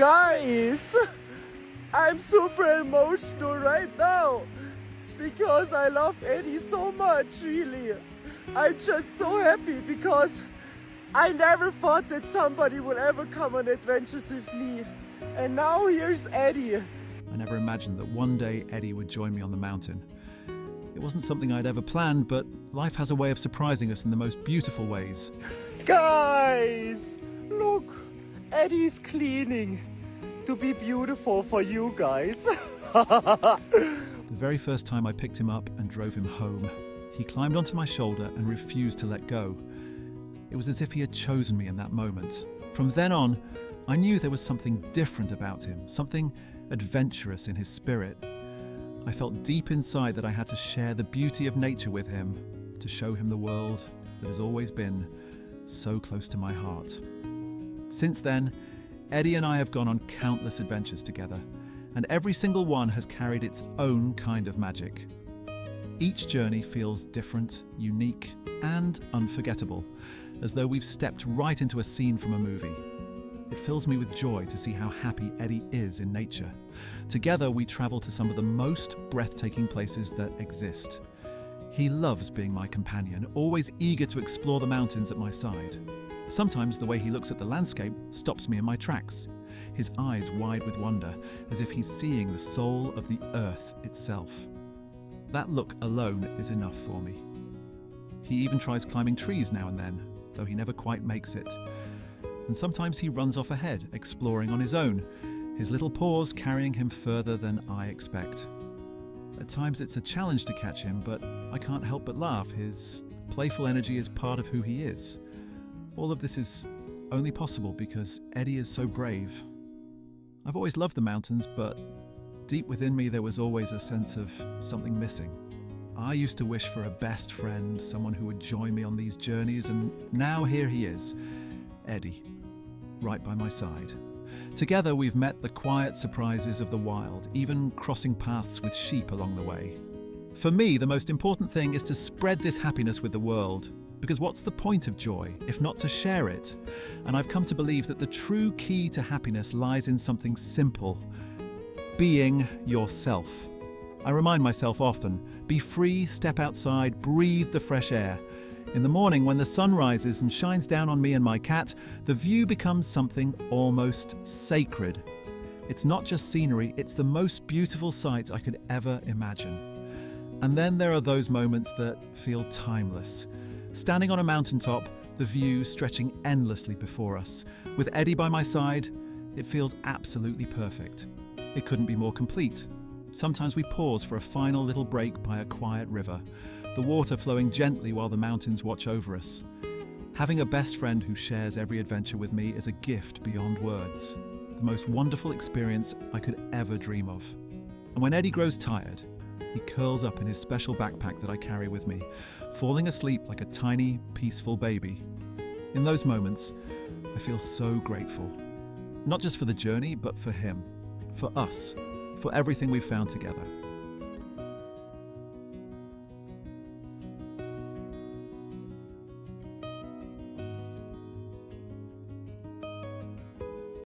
Guys, I'm super emotional right now because I love Eddie so much, really. I'm just so happy because I never thought that somebody would ever come on adventures with me. And now here's Eddie. I never imagined that one day Eddie would join me on the mountain. It wasn't something I'd ever planned, but life has a way of surprising us in the most beautiful ways. Guys, look, Eddie's cleaning to be beautiful for you guys. The very first time I picked him up and drove him home, he climbed onto my shoulder and refused to let go. It was as if he had chosen me in that moment. From then on, I knew there was something different about him, something adventurous in his spirit. I felt deep inside that I had to share the beauty of nature with him, to show him the world that has always been so close to my heart. Since then, Eddie and I have gone on countless adventures together, and every single one has carried its own kind of magic. Each journey feels different, unique, and unforgettable, as though we've stepped right into a scene from a movie. It fills me with joy to see how happy Eddie is in nature. Together, we travel to some of the most breathtaking places that exist. He loves being my companion, always eager to explore the mountains at my side. Sometimes the way he looks at the landscape stops me in my tracks, his eyes wide with wonder, as if he's seeing the soul of the earth itself. That look alone is enough for me. He even tries climbing trees now and then, though he never quite makes it. And sometimes he runs off ahead, exploring on his own, his little paws carrying him further than I expect. At times it's a challenge to catch him, but I can't help but laugh. His playful energy is part of who he is. All of this is only possible because Eddie is so brave. I've always loved the mountains, but deep within me there was always a sense of something missing. I used to wish for a best friend, someone who would join me on these journeys, and now here he is, Eddie, right by my side. Together we've met the quiet surprises of the wild, even crossing paths with sheep along the way. For me, the most important thing is to spread this happiness with the world, because what's the point of joy if not to share it? And I've come to believe that the true key to happiness lies in something simple: being yourself. I remind myself often, be free, step outside, breathe the fresh air. In the morning, when the sun rises and shines down on me and my cat, the view becomes something almost sacred. It's not just scenery, it's the most beautiful sight I could ever imagine. And then there are those moments that feel timeless. Standing on a mountaintop, the view stretching endlessly before us. With Eddie by my side, it feels absolutely perfect. It couldn't be more complete. Sometimes we pause for a final little break by a quiet river, the water flowing gently while the mountains watch over us. Having a best friend who shares every adventure with me is a gift beyond words, the most wonderful experience I could ever dream of. And when Eddie grows tired, he curls up in his special backpack that I carry with me, falling asleep like a tiny, peaceful baby. In those moments, I feel so grateful. Not just for the journey, but for him, for us, for everything we've found together.